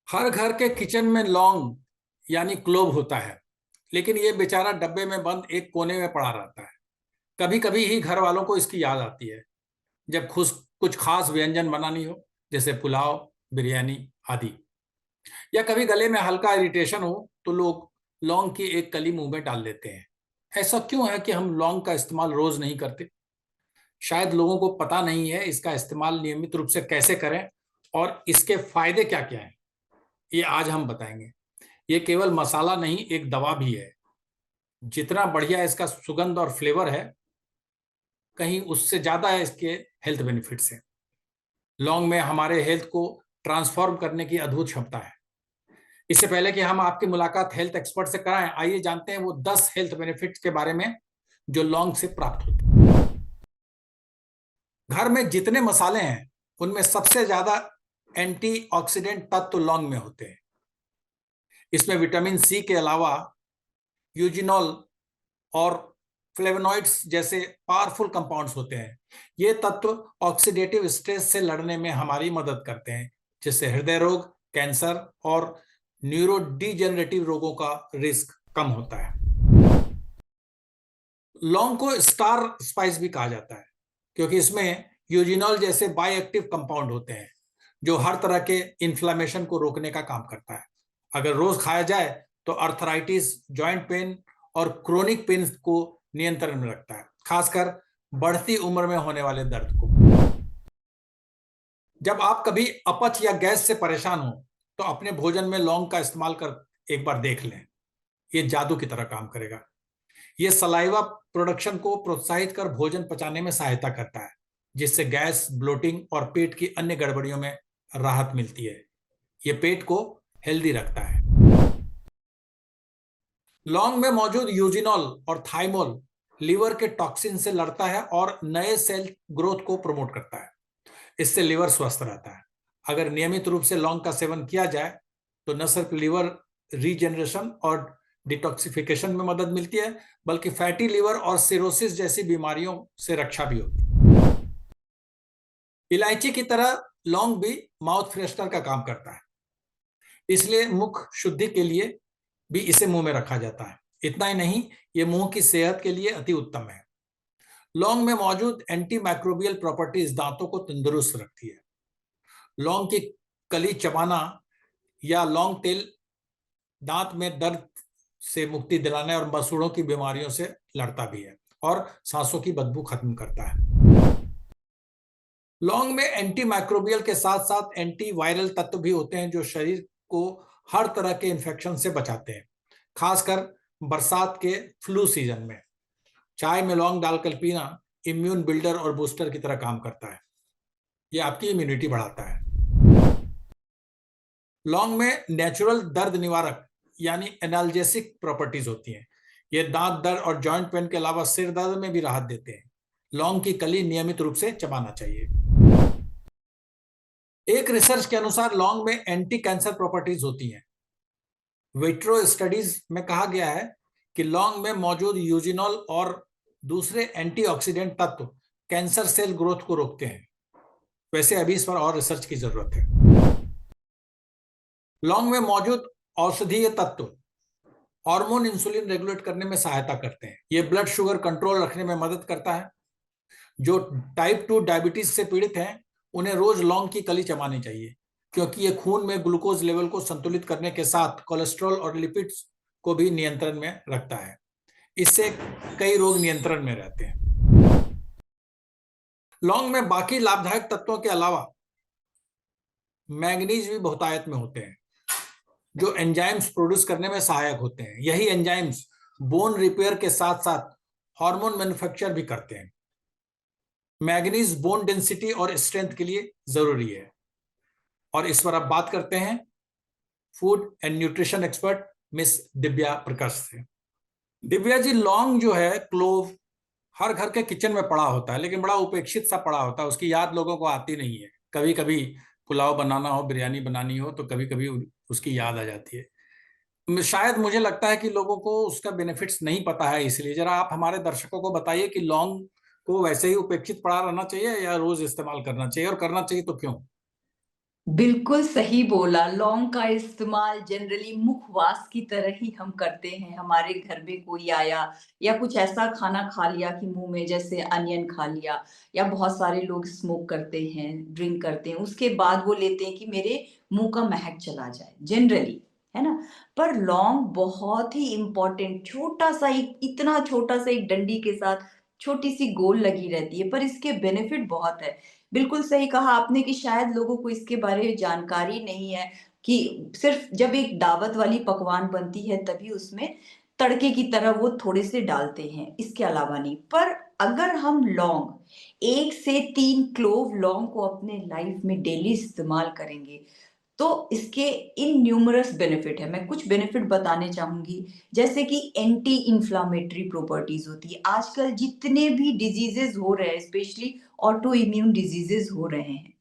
हर घर के किचन में लौंग यानी क्लोव होता है। लेकिन ये बेचारा डब्बे में बंद एक कोने में पड़ा रहता है। कभी कभी ही घर वालों को इसकी याद आती है, जब खुश कुछ खास व्यंजन बनानी हो, जैसे पुलाव, बिरयानी आदि। या कभी गले में हल्का इरिटेशन हो तो लोग लौंग की एक कली मुंह में डाल लेते हैं। ऐसा क्यों है कि हम लौंग का इस्तेमाल रोज नहीं करते? शायद लोगों को पता नहीं है इसका इस्तेमाल नियमित रूप से कैसे करें और इसके फायदे क्या क्या हैं। ये आज हम बताएंगे। ये केवल मसाला नहीं, एक दवा भी है। जितना बढ़िया इसका सुगंध और फ्लेवर है, कहीं उससे ज्यादा है इसके हेल्थ बेनिफिट्स हैं। लौंग में हमारे हेल्थ को ट्रांसफॉर्म करने की अद्भुत क्षमता है। इससे पहले कि हम आपकी मुलाकात हेल्थ एक्सपर्ट से कराएं, आइए जानते हैं वो 10 हेल्थ बेनिफिट्स के बारे में जो लौंग से प्राप्त होते हैं। घर में जितने मसाले हैं उनमें सबसे ज्यादा एंटीऑक्सीडेंट तत्व लौंग में होते हैं। इसमें विटामिन सी के अलावा यूजिनॉल और फ्लेवोनॉइड्स जैसे पावरफुल कंपाउंड्स होते हैं। ये तत्व ऑक्सीडेटिव स्ट्रेस से लड़ने में हमारी मदद करते हैं, जिससे हृदय रोग, कैंसर और न्यूरोडीजेनरेटिव रोगों का रिस्क कम होता है। लौंग को स्टार स्पाइस भी कहा जाता है, क्योंकि इसमें यूजिनॉल जैसे बायोएक्टिव कंपाउंड होते हैं, जो हर तरह के इन्फ्लामेशन को रोकने का काम करता है। अगर रोज खाया जाए तो अर्थराइटिस, जॉइंट पेन और क्रोनिक पेन को नियंत्रण में रखता है, खासकर बढ़ती उम्र में होने वाले दर्द को। जब आप कभी अपच या गैस से परेशान हो तो अपने भोजन में लौंग का इस्तेमाल कर एक बार देख लें। यह जादू की तरह काम करेगा। यह सलाइवा प्रोडक्शन को प्रोत्साहित कर भोजन पचाने में सहायता करता है, जिससे गैस, ब्लोटिंग और पेट की अन्य गड़बड़ियों में राहत मिलती है। यह पेट को हेल्दी रखता है। लौंग में मौजूद यूजिनॉल और थाइमोल लीवर के टॉक्सिन से लड़ता है और नए सेल ग्रोथ को प्रमोट करता है। इससे लिवर स्वस्थ रहता है। अगर नियमित रूप से लौंग का सेवन किया जाए तो न सिर्फ लिवर रीजनरेशन और डिटॉक्सिफिकेशन में मदद मिलती है, बल्कि फैटी लिवर और सिरोसिस जैसी बीमारियों से रक्षा भी होती है। इलायची की तरह लौंग भी माउथ फ्रेशनर का काम करता है, इसलिए मुख शुद्धि के लिए भी इसे मुंह में रखा जाता है। इतना ही नहीं, ये मुंह की सेहत के लिए अति उत्तम है। लौंग में मौजूद एंटी माइक्रोबियल प्रॉपर्टीज दांतों को तंदुरुस्त रखती है। लौंग की कली चबाना या लौंग तेल दांत में दर्द से मुक्ति दिलाने और मसूड़ों की बीमारियों से लड़ता भी है और सांसों की बदबू खत्म करता है। लौंग में एंटी माइक्रोबियल के साथ साथ एंटी वायरल तत्व भी होते हैं, जो शरीर को हर तरह के इन्फेक्शन से बचाते हैं, खासकर बरसात के फ्लू सीजन में। चाय में लौंग डालकर पीना इम्यून बिल्डर और बूस्टर की तरह काम करता है। यह आपकी इम्यूनिटी बढ़ाता है। लौंग में नेचुरल दर्द निवारक यानी एनाल्जेसिक प्रॉपर्टीज होती हैं। ये दांत दर्द और जॉइंट पेन के अलावा सिर दर्द में भी राहत देते हैं। लौंग की कली नियमित रूप से चबाना चाहिए। एक रिसर्च के अनुसार लौंग में एंटी कैंसर प्रॉपर्टीज होती हैं। विट्रो स्टडीज में कहा गया है कि लौंग में मौजूद यूजिनॉल और दूसरे एंटीऑक्सीडेंट तत्व कैंसर सेल ग्रोथ को रोकते हैं। वैसे अभी इस पर और रिसर्च की जरूरत है। लौंग में मौजूद औषधीय तत्व हार्मोन इंसुलिन रेगुलेट करने में सहायता करते हैं। यह ब्लड शुगर कंट्रोल रखने में मदद करता है। जो टाइप 2 डायबिटीज से पीड़ित हैं, उन्हें रोज लौंग की कली चबानी चाहिए, क्योंकि यह खून में ग्लूकोज लेवल को संतुलित करने के साथ कोलेस्ट्रॉल और लिपिड्स को भी नियंत्रण में रखता है। इससे कई रोग नियंत्रण में रहते हैं। लौंग में बाकी लाभदायक तत्वों के अलावा मैंगनीज भी बहुतायत में होते हैं, जो एंजाइम्स प्रोड्यूस करने में सहायक होते हैं। यही एंजाइम्स बोन रिपेयर के साथ साथ हार्मोन मैन्युफैक्चर भी करते हैं। मैंगनीज बोन डेंसिटी और स्ट्रेंथ के लिए जरूरी है। और इस पर अब बात करते हैं food and nutrition expert miss Divya Prakash से। दिव्या जी, लौंग जो है, क्लोव, हर घर के किचन में पड़ा होता है, लेकिन बड़ा उपेक्षित सा पड़ा होता है। उसकी याद लोगों को आती नहीं है। कभी कभी पुलाव बनाना हो, बिरयानी बनानी हो, तो कभी कभी उसकी याद आ जाती है। शायद मुझे लगता है कि लोगों को उसका बेनिफिट्स नहीं पता है। इसलिए जरा आप हमारे दर्शकों को बताइए कि लौंग को वैसे ही उपेक्षित पड़ा रहना चाहिए या रोज इस्तेमाल करना चाहिए, और करना चाहिए तो क्यों? बिल्कुल सही बोला। लौंग का इस्तेमाल जनरली मुखवास की तरह ही हम करते हैं। हमारे घर में कोई आया या कुछ ऐसा खाना खा लिया कि मुँह में, जैसे अनियन खा लिया, या बहुत सारे लोग स्मोक करते हैं, ड्रिंक करते हैं, उसके बाद वो लेते हैं कि मेरे मुँह का महक चला जाए, जनरली, है ना? पर लौंग बहुत ही इम्पोर्टेंट, छोटा-सा एक, इतना छोटा-सा एक डंडी के साथ छोटी-सी गोल लगी रहती है, पर इसके बेनिफिट बहुत है। बिल्कुल सही कहा आपने कि शायद लोगों को इसके बारे में जानकारी नहीं है कि सिर्फ जब एक दावत वाली पकवान बनती है तभी उसमें तड़के की तरह वो थोड़े से डालते हैं, इसके अलावा नहीं। पर अगर हम लौंग 1 से 3 क्लोव लौंग को अपने लाइफ में डेली इस्तेमाल करेंगे, तो इसके न्यूमरस बेनिफिट है। मैं कुछ बेनिफिट बताने चाहूँगी, जैसे कि एंटी इन्फ्लेमेटरी प्रॉपर्टीज़ होती है। आजकल जितने भी डिजीज़ेज़ हो रहे हैं, स्पेशली ऑटो इम्यून डिजीज़ेज़ हो रहे हैं,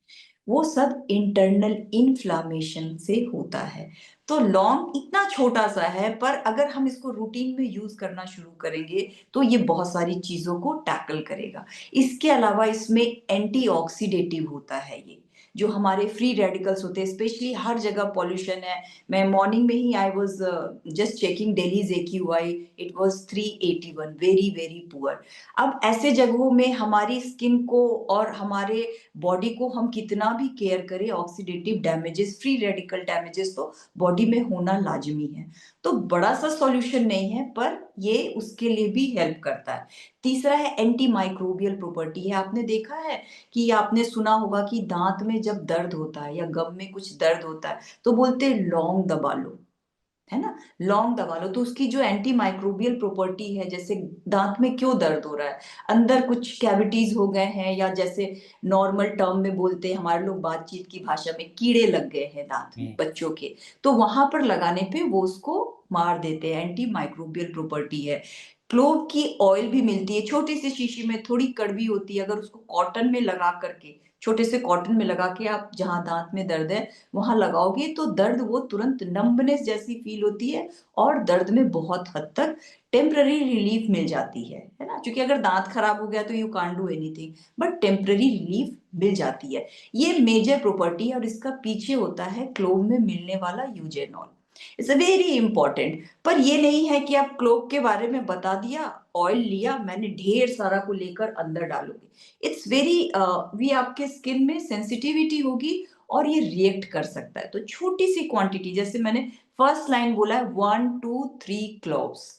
वो सब इंटरनल इन्फ्लेमेशन से होता है। तो लौंग इतना छोटा-सा है, पर अगर हम इसको रूटीन में यूज़ करना शुरू करेंगे, तो ये बहुत सारी चीज़ों को टैकल करेगा। इसके अलावा इसमें एंटी-ऑक्सीडेटिव होता है ये, जो हमारे फ्री रेडिकल्स होते हैं, स्पेशली हर जगह पॉल्यूशन है। मैं मॉर्निंग में ही I was just checking Delhi's AQI, it was 381, very, very poor. अब ऐसे जगहों में हमारी स्किन को और हमारे बॉडी को हम कितना भी केयर करें, oxidative damages, free radical damages तो बॉडी में होना लाज़मी है। तो बड़ा-सा सॉल्यूशन नहीं है, पर ये उसके लिए भी हेल्प करता है। तीसरा है एंटी माइक्रोबियल प्रॉपर्टी है। आपने देखा है कि आपने सुना होगा कि दाँत में जब दर्द होता है या गम में कुछ दर्द होता है, तो बोलते हैं लौंग दबा लो। है ना? लौंग दबा लो, तो उसकी जो एंटी माइक्रोबियल प्रॉपर्टी है, जैसे दाँत में क्यों दर्द हो रहा है? अंदर कुछ कैविटीज़ हो गए हैं, या जैसे नॉर्मल टर्म में बोलते हैं हमारे लोग बातचीत की भाषा में, कीड़े लग गए हैं दाँत में हम्म। बच्चों के, तो वहाँ पर लगाने पे वो उसको मार देते हैं, एंटी माइक्रोबियल प्रॉपर्टी है। क्लोव की ऑयल भी मिलती है, छोटी-सी शीशी में, थोड़ी कड़वी होती है, अगर उसको कॉटन में लगा कर के, छोटे से कॉटन में लगा के आप जहाँ दाँत में दर्द है, वहाँ लगाओगे तो दर्द वो तुरंत नंबनेस जैसी फ़ील होती है, और दर्द में बहुत हद तक टेम्परेरी रिलीफ़ मिल जाती है ना? क्योंकि अगर दाँत खराब हो गया तो you can't do anything, but temporary relief मिल जाती है। ये मेजर प्रॉपर्टी है, और इसका पीछे होता है क्लोव में मिलने वाला eugenol. It's a very important. पर ये नहीं है कि आप क्लोव के बारे में बता दिया, ऑयल लिया मैंने ढेर सारा को लेकर अंदर डालोगे। इट्स वेरी भी आपके स्किन में सेंसिटिविटी होगी, और ये रिएक्ट कर सकता है। तो छोटी-सी क्वांटिटी, जैसे मैंने फर्स्ट लाइन बोला है, 1 टू 3 क्लोव्स,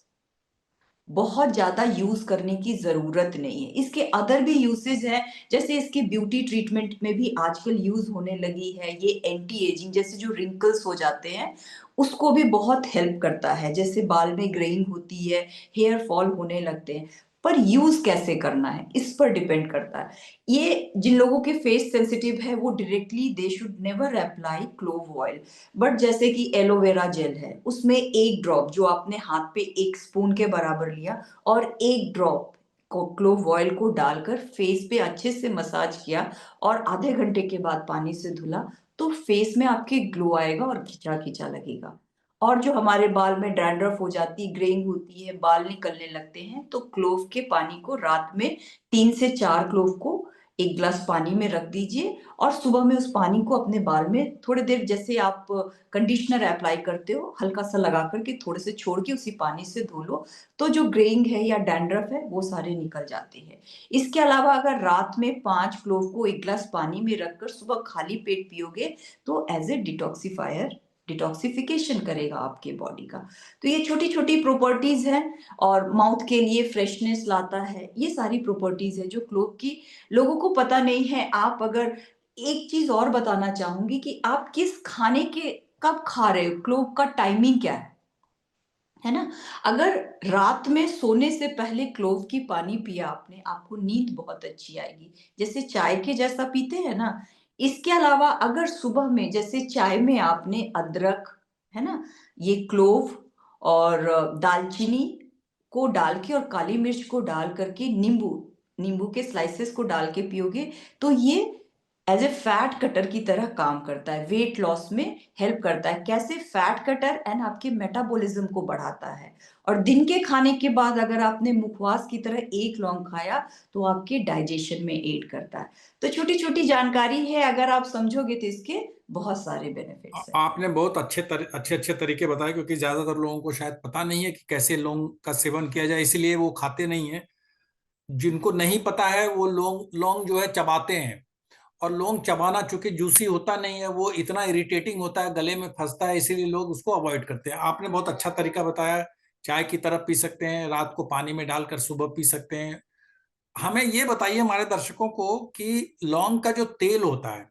बहुत ज़्यादा यूज़ करने की ज़रूरत नहीं है। इसके अदर भी यूसेज हैं, जैसे इसके ब्यूटी ट्रीटमेंट में भी आजकल यूज़ होने लगी है। ये एंटी एजिंग, जैसे जो रिंकल्स हो जाते हैं, उसको भी बहुत हेल्प करता है। जैसे बाल में ग्रेइंग होती है, हेयर फॉल होने लगते हैं। पर यूज़ कैसे करना है, इस पर डिपेंड करता है। ये जिन लोगों के फेस सेंसिटिव है, वो directly they should never apply clove oil. But जैसे कि एलोवेरा जेल है, उसमें 1 ड्रॉप, जो आपने हाथ पे 1 स्पून के बराबर लिया, और 1 ड्रॉप को क्लोव ऑयल को डालकर फेस पे अच्छे से मसाज किया, और आधे घंटे के बाद पानी से धुला, तो फेस में आपके ग्लो आएगा और खिंचा-खिंचा लगेगा। और जो हमारे बाल में डैंड्रफ हो जाती है, ग्रेइंग होती है, बाल निकलने लगते हैं, तो क्लोव के पानी को रात में 3 से 4 क्लोव को 1 ग्लास पानी में रख दीजिए, और सुबह में उस पानी को अपने बाल में थोड़ी देर, जैसे आप कंडीशनर अप्लाई करते हो, हल्का-सा लगा कर के थोड़े से छोड़ के उसी पानी से धो लो, तो जो ग्रेइंग है या डैंड्रफ है, वो सारे निकल जाते हैं। इसके अलावा अगर रात में 5 क्लोव को 1 ग्लास पानी में रखकर सुबह खाली पेट पियोगे, तो एज़ ए डिटॉक्सिफायर, डिटॉक्सिफिकेशन करेगा आपके बॉडी का। तो ये छोटी-छोटी प्रॉपर्टीज़ हैं, और माउथ के लिए फ्रेशनेस लाता है। ये सारी प्रॉपर्टीज़ है जो क्लोव की लोगों को पता नहीं है। आप अगर, एक चीज़ और बताना चाहूँगी कि आप किस खाने के कब खा रहे हो? क्लोव का टाइमिंग क्या है ना? अगर रात में सोने से पहले क्लोव की पानी पिया आपने, आपको नींद बहुत अच्छी आएगी, जैसे चाय के जैसा पीते हैं ना? इसके अलावा अगर सुबह में, जैसे चाय में आपने अदरक, है ना? ये क्लोव और दालचीनी को डाल के, और काली मिर्च को डाल करके, नींबू नींबू के स्लाइसेस को डाल के पियोगे, तो ये एज ए फैट कटर की तरह काम करता है, वेट लॉस में हेल्प करता है। कैसे? फैट कटर एंड आपके मेटाबॉलिज्म को बढ़ाता है। और दिन के खाने के बाद अगर आपने मुखवास की तरह एक लौंग खाया तो आपके डाइजेशन में एड करता है। तो छोटी छोटी जानकारी है, अगर आप समझोगे तो इसके बहुत सारे बेनिफिट्स हैं। आपने बहुत अच्छे अच्छे तरीके बताए, क्योंकि ज्यादातर लोगों को शायद पता नहीं है कि कैसे लौंग का सेवन किया जाए, इसीलिए वो खाते नहीं है। जिनको नहीं पता है वो लौंग लौंग जो है चबाते हैं, और लौंग चबाना चूंकि जूसी होता नहीं है, वो इतना इरिटेटिंग होता है, गले में फंसता है, इसीलिए लोग उसको अवॉइड करते हैं। आपने बहुत अच्छा तरीका बताया। चाय की तरह पी सकते हैं, रात को पानी में डालकर सुबह पी सकते हैं। हमें ये बताइए हमारे दर्शकों को कि लौंग का जो तेल होता है,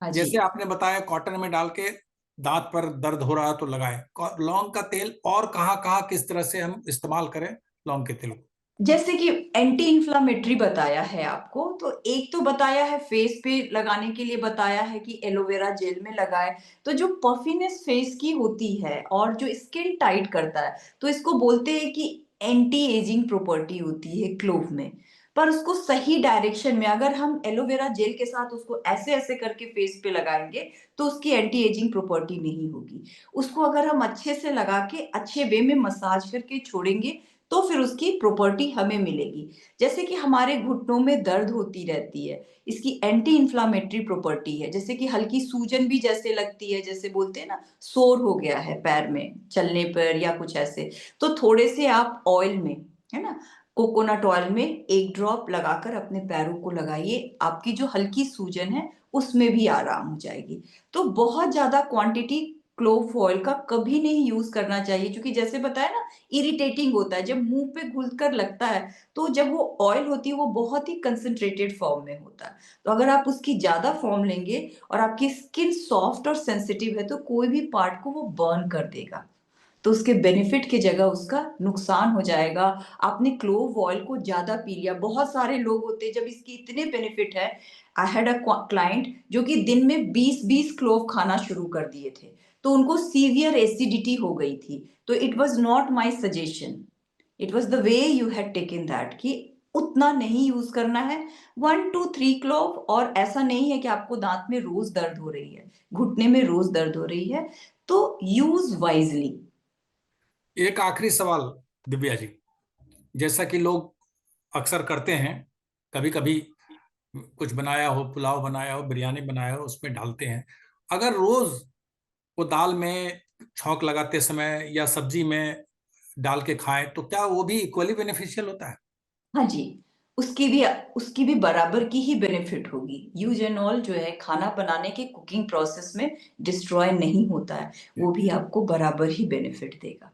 हाँ जी। जैसे आपने बताया कॉटन में डाल के दांत पर दर्द हो रहा है तो लगाएं, लौंग का तेल और कहाँ कहाँ किस तरह से हम इस्तेमाल करें लौंग के तेल को? जैसे कि एंटी इन्फ्लामेटरी बताया है आपको, तो एक तो बताया है फेस पे लगाने के लिए, बताया है कि एलोवेरा जेल में लगाए। तो जो पफिनेस फेस की होती है और जो स्किन टाइट करता है, तो इसको बोलते हैं कि एंटी एजिंग प्रॉपर्टी होती है क्लोव में। पर उसको सही डायरेक्शन में अगर हम एलोवेरा जेल के साथ उसको ऐसे-ऐसे करके फेस पे लगाएँगे, तो उसकी एंटी एजिंग प्रॉपर्टी नहीं होगी। उसको अगर हम अच्छे से लगा के अच्छे वे में मसाज करके छोड़ेंगे, तो फिर उसकी प्रॉपर्टी हमें मिलेगी। जैसे कि हमारे घुटनों में दर्द होती रहती है, इसकी एंटी इन्फ्लेमेटरी प्रॉपर्टी है। जैसे कि हल्की सूजन भी जैसे लगती है, जैसे बोलते हैं ना, सोर हो गया है पैर में चलने पर या कुछ ऐसे, तो थोड़े से आप ऑयल में, है ना, कोकोनट ऑयल में 1 ड्रॉप लगाकर अपने पैरों को लगाइए, आपकी जो हल्की सूजन है, उसमें भी आराम हो जाएगी। तो बहुत ज़्यादा क्वांटिटी क्लोव ऑयल का कभी नहीं यूज़ करना चाहिए, क्योंकि जैसे बताया ना, इरिटेटिंग होता है। जब मुँह पे घुलकर लगता है, तो जब वो ऑयल होती है, वो बहुत ही कंसंट्रेटेड फॉर्म में होता है। तो अगर आप उसकी ज़्यादा फॉर्म लेंगे और आपकी स्किन सॉफ्ट और सेंसिटिव है, तो कोई भी पार्ट को वो बर्न कर देगा। तो उसके बेनिफिट की जगह उसका नुकसान हो जाएगा। आपने क्लोव ऑयल को ज़्यादा पी लिया, बहुत सारे लोग होते हैं जब इसके इतने बेनिफिट है। आई हैड अ क्लाइंट जो कि दिन में 20-20 क्लोव खाना शुरू कर दिए थे, तो उनको सीवियर एसिडिटी हो गई थी। तो it was not my suggestion, it was the way you had taken that, कि उतना नहीं यूज़ करना है, 1 टू 3 क्लोव। और ऐसा नहीं है कि आपको दाँत में रोज़ दर्द हो रही है, घुटने में रोज़ दर्द हो रही है, तो यूज़ वाइज़ली। एक आखिरी सवाल दिव्या जी, जैसा कि लोग अक्सर करते हैं, कभी कभी कुछ बनाया हो, पुलाव बनाया हो, बिरयानी बनाया हो, उसमें डालते हैं। अगर रोज वो दाल में छौंक लगाते समय या सब्जी में डाल के खाएं तो क्या वो भी इक्वली बेनिफिशियल होता है? हाँ जी, उसकी भी बराबर की ही बेनिफिट होगी। यूजेनॉल जो है खाना बनाने के कुकिंग प्रोसेस में डिस्ट्रॉय नहीं होता है, वो भी आपको बराबर ही बेनिफिट देगा।